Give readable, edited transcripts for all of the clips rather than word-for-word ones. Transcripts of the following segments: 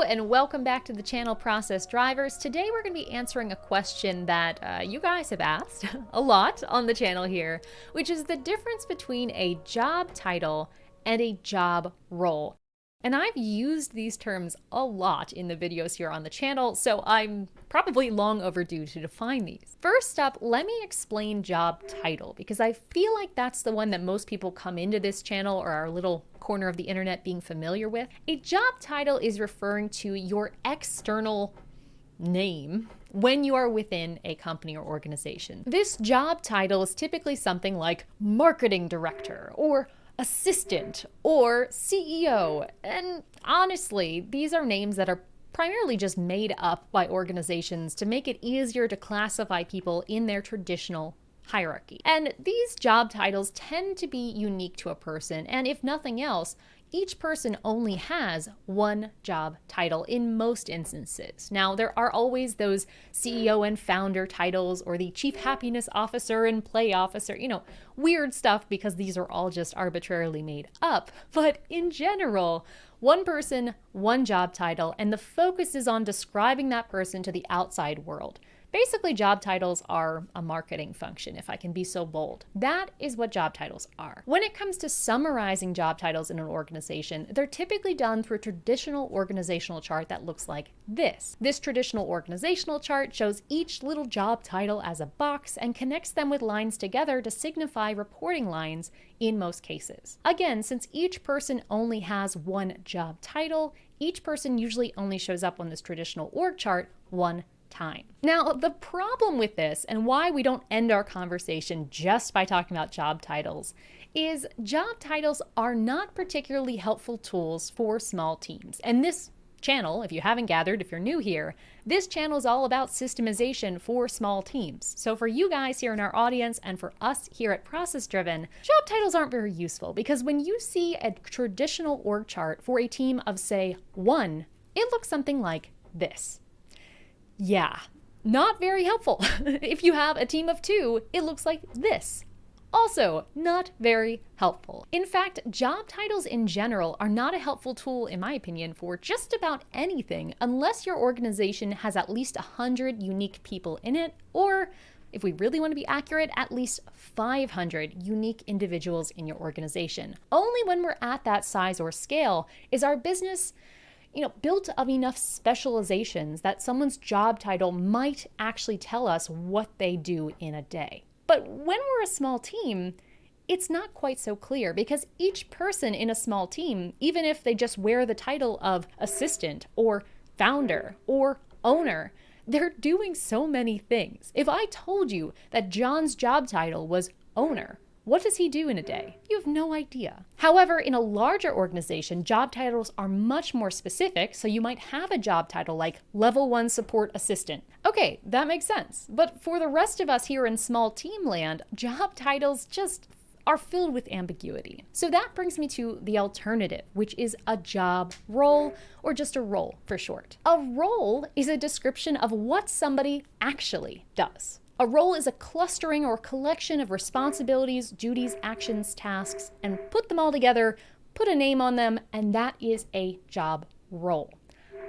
and welcome back to the channel Process Drivers. Today we're going to be answering a question that you guys have asked a lot on the channel here, which is the difference between a job title and a job role. And I've used these terms a lot in the videos here on the channel, so I'm probably long overdue to define these. First up, let me explain job title, because I feel like that's the one that most people come into this channel or our little corner of the internet being familiar with. A job title is referring to your external name when you are within a company or organization. This job title is typically something like marketing director or assistant or CEO. And honestly, these are names that are primarily just made up by organizations to make it easier to classify people in their traditional hierarchy. And these job titles tend to be unique to a person, and if nothing else, each person only has one job title in most instances. Now, there are always those CEO and founder titles or the chief happiness officer and play officer, weird stuff because these are all just arbitrarily made up. But in general, one person, one job title, and the focus is on describing that person to the outside world. Basically, job titles are a marketing function, if I can be so bold. That is what job titles are. When it comes to summarizing job titles in an organization, they're typically done through a traditional organizational chart that looks like this. This traditional organizational chart shows each little job title as a box and connects them with lines together to signify reporting lines in most cases. Again, since each person only has one job title, each person usually only shows up on this traditional org chart one time. Now, the problem with this and why we don't end our conversation just by talking about job titles is job titles are not particularly helpful tools for small teams. And this channel, if you haven't gathered, if you're new here, this channel is all about systemization for small teams. So for you guys here in our audience and for us here at ProcessDriven, job titles aren't very useful because when you see a traditional org chart for a team of, say, one, it looks something like this. Yeah, not very helpful. If you have a team of two, it looks like this. Also, not very helpful. In fact, job titles in general are not a helpful tool, in my opinion, for just about anything unless your organization has at least 100 unique people in it, or if we really want to be accurate, at least 500 unique individuals in your organization. Only when we're at that size or scale is our business built of enough specializations that someone's job title might actually tell us what they do in a day. But when we're a small team, it's not quite so clear because each person in a small team, even if they just wear the title of assistant or founder or owner, they're doing so many things. If I told you that John's job title was owner, what does he do in a day? You have no idea. However, in a larger organization, job titles are much more specific, so you might have a job title like Level 1 Support Assistant. Okay, that makes sense. But for the rest of us here in small team land, job titles just are filled with ambiguity. So that brings me to the alternative, which is a job role, or just a role for short. A role is a description of what somebody actually does. A role is a clustering or collection of responsibilities, duties, actions, tasks, and put them all together, put a name on them, and that is a job role.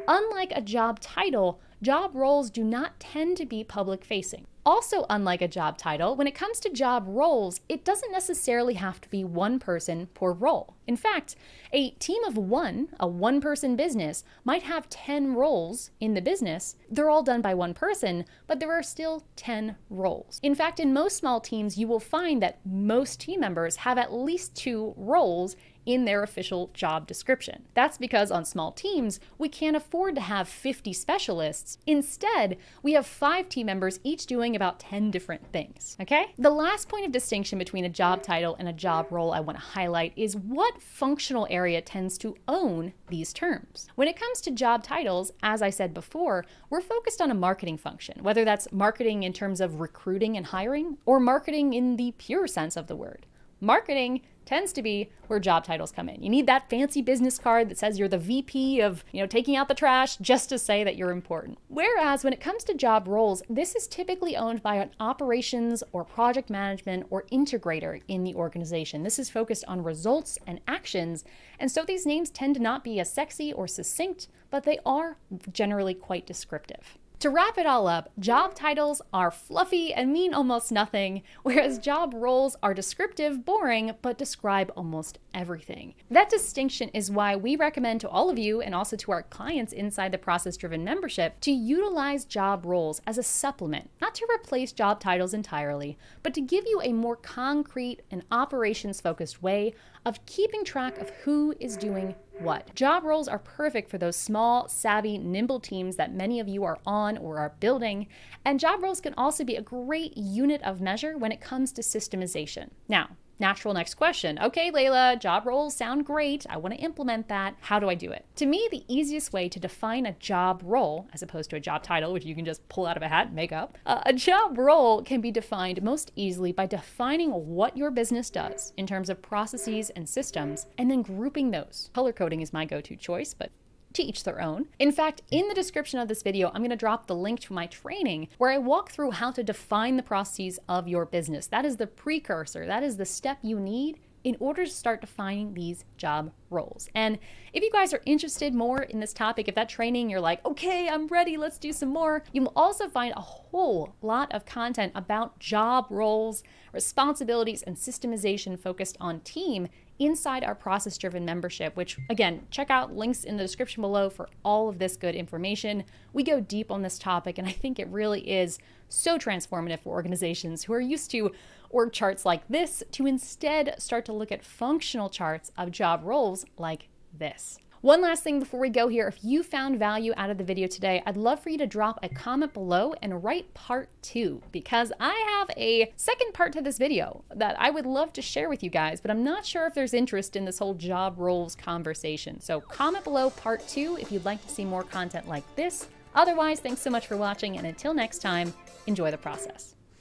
Unlike a job title, job roles do not tend to be public-facing. Also, unlike a job title, when it comes to job roles, it doesn't necessarily have to be one person per role. In fact, a team of one, a one-person business, might have 10 roles in the business. They're all done by one person, but there are still 10 roles. In fact, in most small teams, you will find that most team members have at least 2 roles in their official job description. That's because on small teams, we can't afford to have 50 specialists. Instead, we have 5 team members each doing about 10 different things, okay? The last point of distinction between a job title and a job role I want to highlight is what functional area tends to own these terms. When it comes to job titles, as I said before, we're focused on a marketing function, whether that's marketing in terms of recruiting and hiring, or marketing in the pure sense of the word. Marketing tends to be where job titles come in. You need that fancy business card that says you're the VP of, taking out the trash just to say that you're important. Whereas when it comes to job roles, this is typically owned by an operations or project management or integrator in the organization. This is focused on results and actions, and so these names tend to not be as sexy or succinct, but they are generally quite descriptive. To wrap it all up, job titles are fluffy and mean almost nothing, whereas job roles are descriptive, boring, but describe almost everything. That distinction is why we recommend to all of you and also to our clients inside the ProcessDriven membership to utilize job roles as a supplement, not to replace job titles entirely, but to give you a more concrete and operations-focused way of keeping track of who is doing what. Job roles are perfect for those small, savvy, nimble teams that many of you are on or are building, and job roles can also be a great unit of measure when it comes to systemization. Now, natural next question. Okay, Layla, job roles sound great. I want to implement that. How do I do it? To me, the easiest way to define a job role, as opposed to a job title, which you can just pull out of a hat and make up, a job role can be defined most easily by defining what your business does in terms of processes and systems, and then grouping those. Color coding is my go-to choice, but to each their own. In fact, in the description of this video, I'm going to drop the link to my training where I walk through how to define the processes of your business. That is the precursor. That is the step you need in order to start defining these job roles. And if you guys are interested more in this topic, if that training, you're like, okay, I'm ready, let's do some more, you will also find a whole lot of content about job roles, responsibilities, and systemization focused on team inside our ProcessDriven membership, which again, check out links in the description below for all of this good information. We go deep on this topic, and I think it really is so transformative for organizations who are used to org charts like this to instead start to look at functional charts of job roles like this. One last thing before we go here, if you found value out of the video today, I'd love for you to drop a comment below and write part 2, because I have a second part to this video that I would love to share with you guys, but I'm not sure if there's interest in this whole job roles conversation. So comment below part 2 if you'd like to see more content like this. Otherwise, thanks so much for watching, and until next time, enjoy the process.